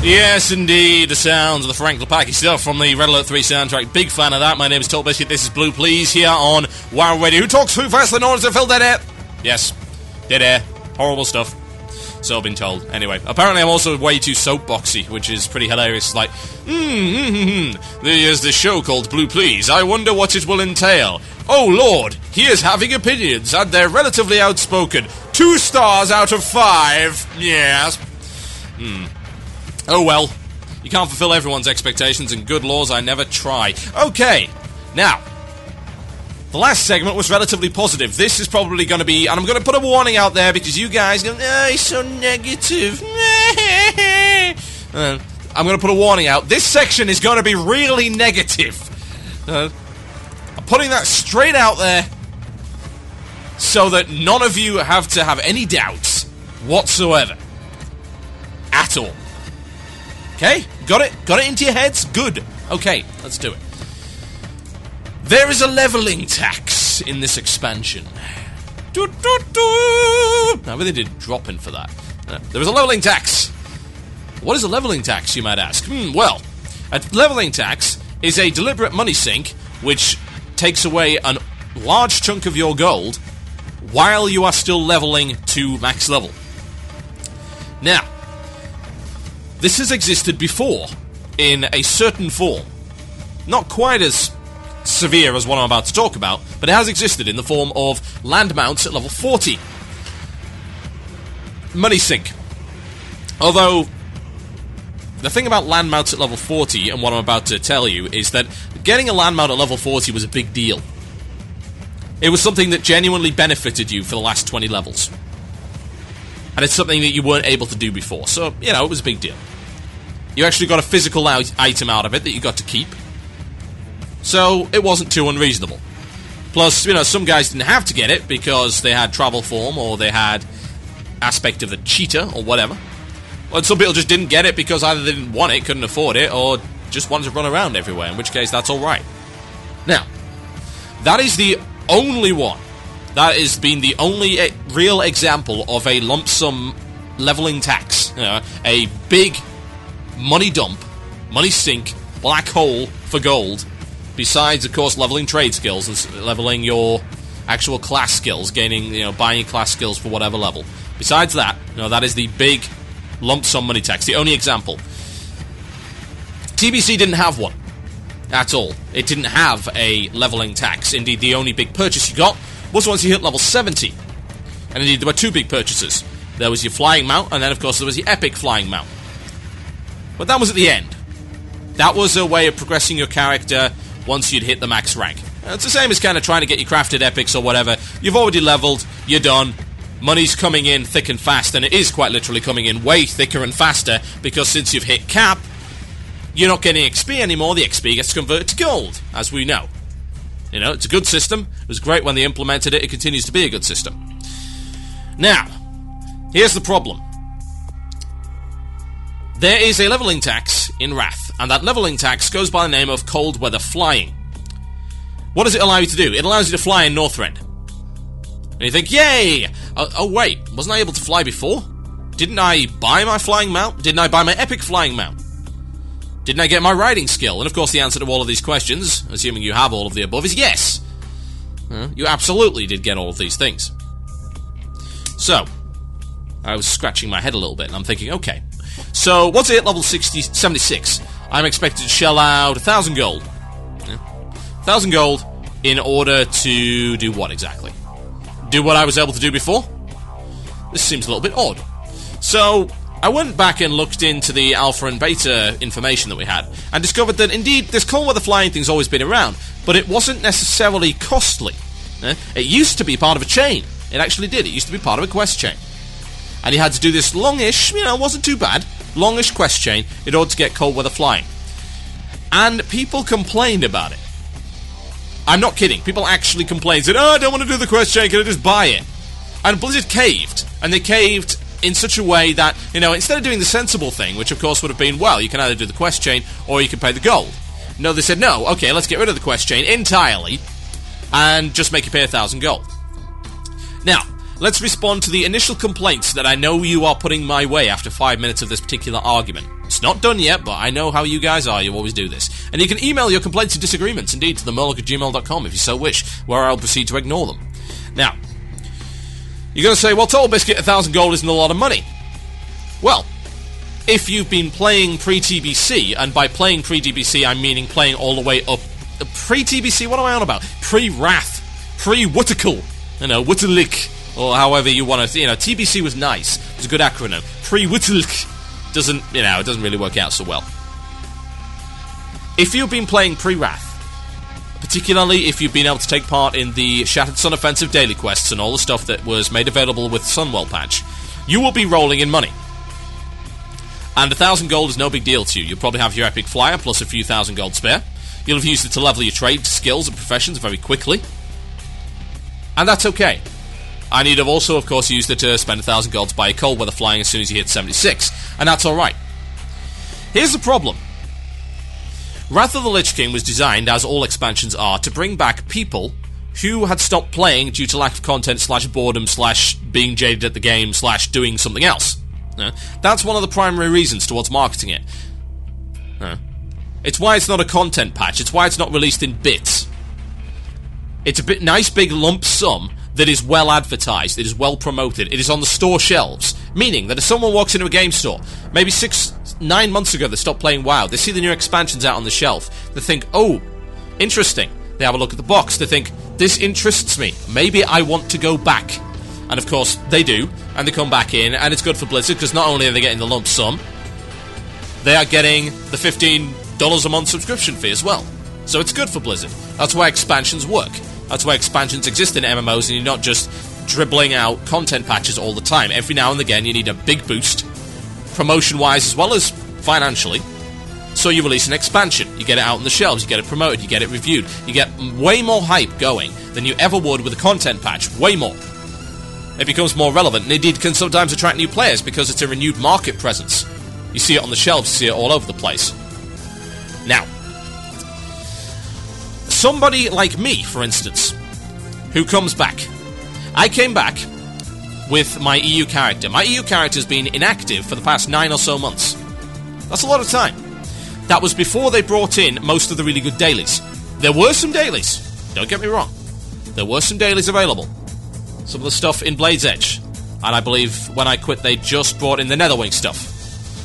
Yes, indeed, the sounds of the Frank Lepaki stuff from the Red Alert 3 soundtrack. Big fan of that. My name is Toll Biscuit. This is Blue Please here on WoW Radio. Who talks too fast in order to fill dead air? Yes, dead air. Horrible stuff. So I've been told. Anyway, apparently I'm also way too soapboxy, which is pretty hilarious. Like, there's this show called Blue Please. I wonder what it will entail. Oh Lord, he is having opinions, and they're relatively outspoken. 2 stars out of 5. Yes. Oh well, you can't fulfill everyone's expectations, and good laws, I never try. Okay, now, the last segment was relatively positive. This is probably going to be, and I'm going to put a warning out there, because you guys go, oh, he's so negative. I'm going to put a warning out. This section is going to be really negative. I'm putting that straight out there, so that none of you have to have any doubts whatsoever. At all. Okay? Got it? Got it into your heads? Good. Okay, let's do it. There is a leveling tax in this expansion. I really did drop in for that. There is a leveling tax. What is a leveling tax, you might ask? Well, a leveling tax is a deliberate money sink which takes away a large chunk of your gold while you are still leveling to max level. Now, this has existed before, in a certain form. Not quite as severe as what I'm about to talk about, but it has existed in the form of land mounts at level 40. Money sink. Although, the thing about land mounts at level 40, and what I'm about to tell you, is that getting a land mount at level 40 was a big deal. It was something that genuinely benefited you for the last 20 levels. And it's something that you weren't able to do before, so, you know, it was a big deal. You actually got a physical item out of it that you got to keep. So, it wasn't too unreasonable. Plus, you know, some guys didn't have to get it because they had travel form, or they had aspect of the cheetah, or whatever. And some people just didn't get it because either they didn't want it, couldn't afford it, or just wanted to run around everywhere, in which case that's alright. Now, that is the only one. That has been the only real example of a lump sum leveling tax. You know, a big money dump, money sink, black hole for gold, besides, of course, leveling trade skills and leveling your actual class skills, gaining, you know, buying class skills for whatever level. Besides that, you know, that is the big lump sum money tax, the only example. TBC didn't have one at all. It didn't have a leveling tax. Indeed, the only big purchase you got was once you hit level 70. And indeed, there were 2 big purchases. There was your flying mount, and then, of course, there was your epic flying mount. But that was at the end. That was a way of progressing your character once you'd hit the max rank. It's the same as kind of trying to get your crafted epics or whatever. You've already leveled, you're done. Money's coming in thick and fast, and it is quite literally coming in way thicker and faster, because since you've hit cap, you're not getting XP anymore. The XP gets converted to gold, as we know. You know, it's a good system. It was great when they implemented it. It continues to be a good system. Now, here's the problem. There is a leveling tax in Wrath, and that leveling tax goes by the name of Cold Weather Flying. What does it allow you to do? It allows you to fly in Northrend. And you think, yay! Oh wait, wasn't I able to fly before? Didn't I buy my flying mount? Didn't I buy my epic flying mount? Didn't I get my riding skill? And of course the answer to all of these questions, assuming you have all of the above, is yes. You absolutely did get all of these things. So, I was scratching my head a little bit, and I'm thinking, okay, so once I hit level 76, I'm expected to shell out 1,000 gold. 1,000 gold in order to do what exactly? Do what I was able to do before? This seems a little bit odd. So, I went back and looked into the alpha and beta information that we had, and discovered that indeed this cold weather flying thing's always been around, but it wasn't necessarily costly. It used to be part of a chain. It actually did. It used to be part of a quest chain. And you had to do this longish, you know, wasn't too bad, longish quest chain in order to get cold weather flying. And people complained about it. I'm not kidding. People actually complained, said, oh, I don't want to do the quest chain, can I just buy it? And Blizzard caved. And they caved in such a way that, you know, instead of doing the sensible thing, which of course would have been, well, you can either do the quest chain or you can pay the gold. No, they said, no, okay, let's get rid of the quest chain entirely and just make you pay 1,000 gold. Now, let's respond to the initial complaints that I know you are putting my way after 5 minutes of this particular argument. It's not done yet, but I know how you guys are. You always do this. And you can email your complaints and disagreements, indeed, to themurloc@gmail.com if you so wish, where I'll proceed to ignore them. Now, you're going to say, well, Total Biscuit, 1,000 gold isn't a lot of money. Well, if you've been playing pre-TBC, and by playing pre-TBC, I'm meaning playing all the way up... Pre-TBC, what am I on about? Pre-Wrath. Pre-Wutticle. Wuttilik. Or however you want to... TBC was nice. It was a good acronym. Pre-Wuttilik doesn't, it doesn't really work out so well. If you've been playing pre-Wrath, particularly if you've been able to take part in the Shattered Sun Offensive daily quests and all the stuff that was made available with Sunwell patch, you will be rolling in money. And 1,000 gold is no big deal to you. You'll probably have your epic flyer plus a few thousand gold spare. You'll have used it to level your trade skills and professions very quickly. And that's okay. And you'd have also, of course, used it to spend 1,000 gold to buy a cold weather flying as soon as you hit 76. And that's alright. Here's the problem. Wrath of the Lich King was designed, as all expansions are, to bring back people who had stopped playing due to lack of content / boredom / being jaded at the game / doing something else. That's one of the primary reasons towards marketing it. It's why it's not a content patch. It's why it's not released in bits. It's a nice big lump sum that is well advertised, it is well promoted, it is on the store shelves, meaning that if someone walks into a game store, maybe 9 months ago they stopped playing WoW, they see the new expansions out on the shelf, they think, oh, interesting, they have a look at the box, they think, this interests me, maybe I want to go back, and of course they do, and they come back in, and it's good for Blizzard, because not only are they getting the lump sum, they are getting the $15 a month subscription fee as well, so it's good for Blizzard. That's why expansions work. That's why expansions exist in MMOs, and you're not just dribbling out content patches all the time. Every now and again, you need a big boost, promotion-wise as well as financially. So you release an expansion, you get it out on the shelves, you get it promoted, you get it reviewed, you get way more hype going than you ever would with a content patch, way more. It becomes more relevant, and indeed can sometimes attract new players because it's a renewed market presence. You see it on the shelves, you see it all over the place. Now, somebody like me, for instance, who comes back. I came back with my EU character. My EU character's been inactive for the past 9 or so months. That's a lot of time. That was before they brought in most of the really good dailies. There were some dailies, don't get me wrong. There were some dailies available. Some of the stuff in Blade's Edge. And I believe when I quit they just brought in the Netherwing stuff.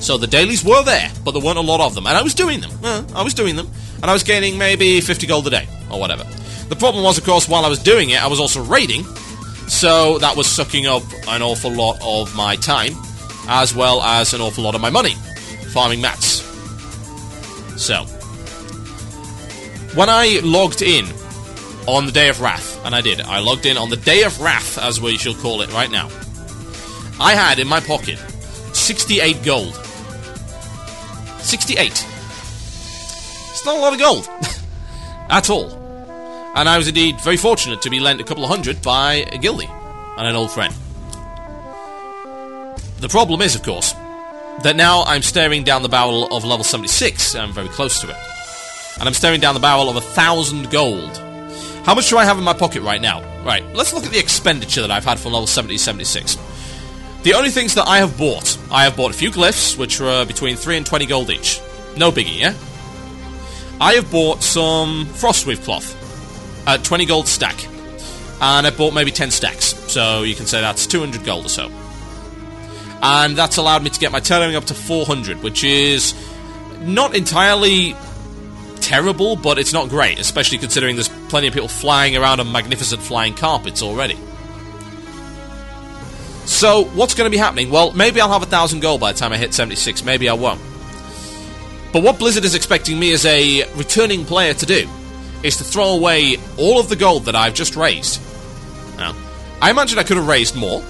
So the dailies were there, but there weren't a lot of them. And I was doing them. And I was gaining maybe 50 gold a day, or whatever. The problem was, of course, while I was doing it, I was also raiding, so that was sucking up an awful lot of my time, as well as an awful lot of my money, farming mats. So, when I logged in on the Day of Wrath, and I logged in on the Day of Wrath, as we shall call it right now, I had in my pocket 68 gold. 68. It's not a lot of gold. At all. And I was indeed very fortunate to be lent a couple of hundred by a guildie and an old friend. The problem is, of course, that now I'm staring down the barrel of level 76, and I'm very close to it. And I'm staring down the barrel of 1,000 gold. How much do I have in my pocket right now? Right, let's look at the expenditure that I've had from level 70 to 76. The only things that I have bought a few glyphs, which were between 3 and 20 gold each. No biggie, yeah? I have bought some Frostweave cloth at 20 gold stack, and I bought maybe 10 stacks, so you can say that's 200 gold or so. And that's allowed me to get my tailoring up to 400, which is not entirely terrible, but it's not great, especially considering there's plenty of people flying around on magnificent flying carpets already. So, what's going to be happening? Well, maybe I'll have 1,000 gold by the time I hit 76, maybe I won't. But what Blizzard is expecting me as a returning player to do is to throw away all of the gold that I've just raised. Now, I imagine I could have raised more,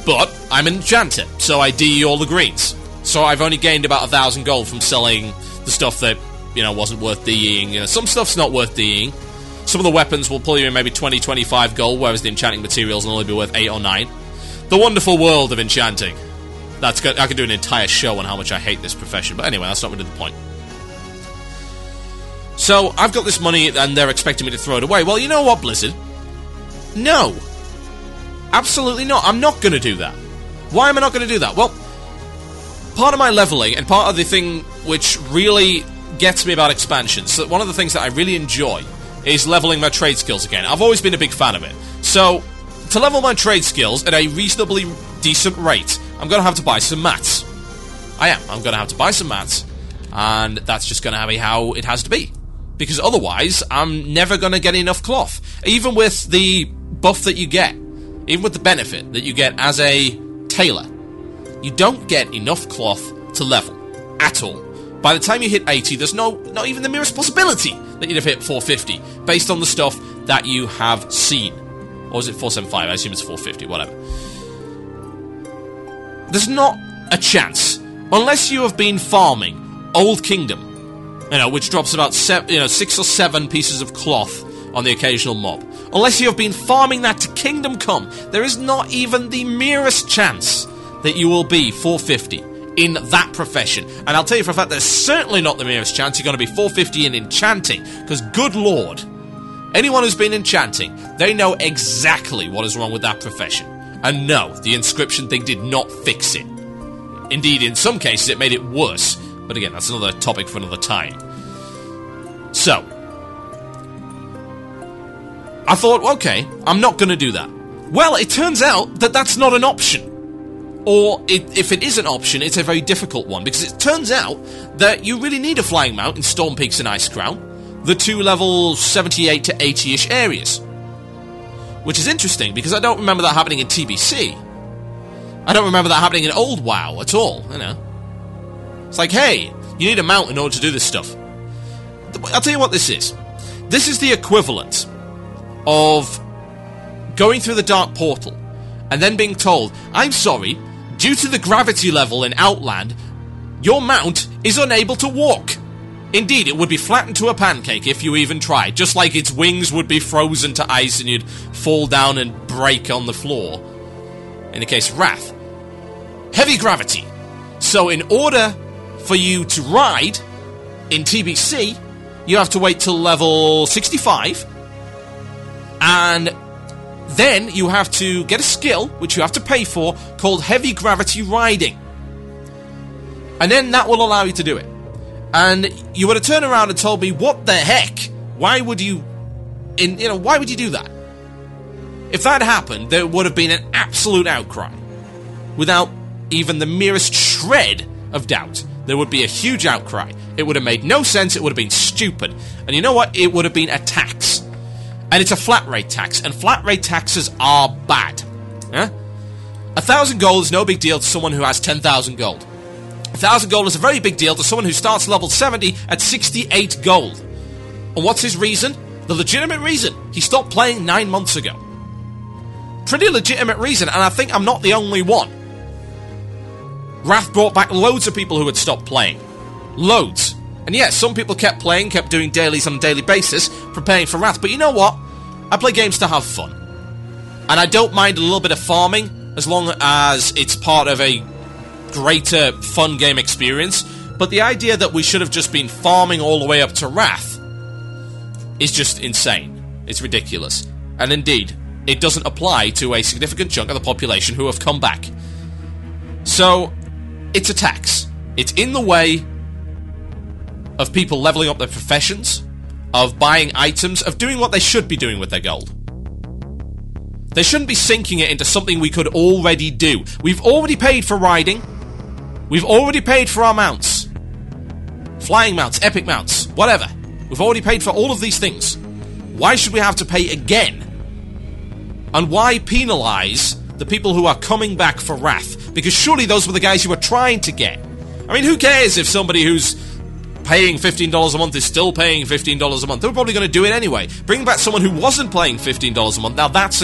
but I'm an enchanter, so I DE all the greens. So I've only gained about 1,000 gold from selling the stuff that, wasn't worth DEing. Some stuff's not worth DEing. Some of the weapons will pull you in maybe 20, 25 gold, whereas the enchanting materials will only be worth 8 or 9. The wonderful world of enchanting. That's good. I could do an entire show on how much I hate this profession, but anyway, that's not really the point. So, I've got this money, and they're expecting me to throw it away. Well, you know what, Blizzard? No. Absolutely not. I'm not going to do that. Why am I not going to do that? Well, part of my leveling, and part of the thing which really gets me about expansions, so one of the things that I really enjoy is leveling my trade skills again. I've always been a big fan of it. So, to level my trade skills at a reasonably decent rate, I'm going to have to buy some mats. I'm going to have to buy some mats, and that's just going to be how it has to be. Because otherwise, I'm never going to get enough cloth. Even with the buff that you get, even with the benefit that you get as a tailor, you don't get enough cloth to level at all. By the time you hit 80, there's not even the merest possibility that you'd have hit 450, based on the stuff that you have seen. Or is it 475? I assume it's 450, whatever. There's not a chance, unless you have been farming Old Kingdom, which drops about 6 or 7 pieces of cloth on the occasional mob. Unless you have been farming that to Kingdom Come, there is not even the merest chance that you will be 450 in that profession. And I'll tell you for a fact, there's certainly not the merest chance you're going to be 450 in enchanting, because good lord, anyone who's been enchanting, they know exactly what is wrong with that profession. And no, the inscription thing did not fix it. Indeed, in some cases, it made it worse. But again, that's another topic for another time. So, I thought, okay, I'm not going to do that. Well, it turns out that that's not an option. Or, if it is an option, it's a very difficult one, because it turns out that you really need a flying mount in Storm Peaks and Ice Crown, the two level 78 to 80-ish areas. Which is interesting, because I don't remember that happening in TBC. I don't remember that happening in Old WoW at all, It's like, hey, you need a mount in order to do this stuff. I'll tell you what this is. This is the equivalent of going through the Dark Portal and then being told, I'm sorry, due to the gravity level in Outland, your mount is unable to walk. Indeed, it would be flattened to a pancake if you even tried, just like its wings would be frozen to ice and you'd fall down and break on the floor. In the case of Wrath, heavy gravity. So in order for you to ride in TBC, you have to wait till level 65, and then you have to get a skill, which you have to pay for, called Heavy Gravity Riding. And then that will allow you to do it. And you would have turned around and told me, what the heck? Why would you do that? If that happened, there would have been an absolute outcry. Without even the merest shred of doubt, there would be a huge outcry. It would have made no sense, it would have been stupid. And you know what? It would have been a tax. And it's a flat rate tax, and flat rate taxes are bad. 1,000 gold is no big deal to someone who has 10,000 gold. 1,000 gold is a very big deal to someone who starts level 70 at 68 gold. And what's his reason? The legitimate reason. He stopped playing 9 months ago. Pretty legitimate reason, and I think I'm not the only one. Wrath brought back loads of people who had stopped playing. Loads. And yes, some people kept playing, kept doing dailies on a daily basis, preparing for Wrath, but you know what? I play games to have fun. And I don't mind a little bit of farming, as long as it's part of a greater fun game experience. But the idea that we should have just been farming all the way up to Wrath is just insane. It's ridiculous. And indeed, it doesn't apply to a significant chunk of the population who have come back. So, it's a tax. It's in the way of people leveling up their professions, of buying items, of doing what they should be doing with their gold. They shouldn't be sinking it into something we could already do. We've already paid for riding. We've already paid for our mounts. Flying mounts, epic mounts, whatever. We've already paid for all of these things. Why should we have to pay again? And why penalise the people who are coming back for Wrath? Because surely those were the guys you were trying to get. I mean, who cares if somebody who's paying $15 a month is still paying $15 a month? They're probably going to do it anyway. Bring back someone who wasn't paying $15 a month. Now that's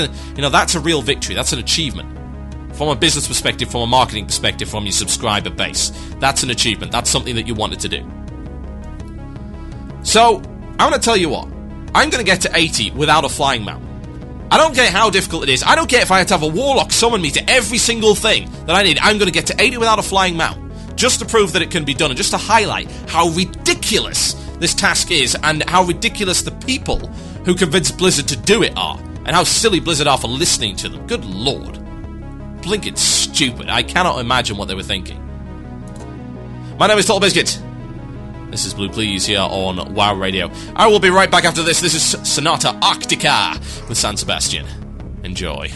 a real victory. That's an achievement. From a business perspective, from a marketing perspective, from your subscriber base. That's an achievement. That's something that you wanted to do. So, I'm going to tell you what. I'm going to get to 80 without a flying mount. I don't care how difficult it is. I don't care if I have to have a warlock summon me to every single thing that I need. I'm going to get to 80 without a flying mount. Just to prove that it can be done, and just to highlight how ridiculous this task is, and how ridiculous the people who convinced Blizzard to do it are, and how silly Blizzard are for listening to them. Good lord. Blinking stupid. I cannot imagine what they were thinking. My name is Total Biscuit. This is Blue Please here on WoW Radio. I will be right back after this. This is Sonata Arctica with San Sebastian. Enjoy.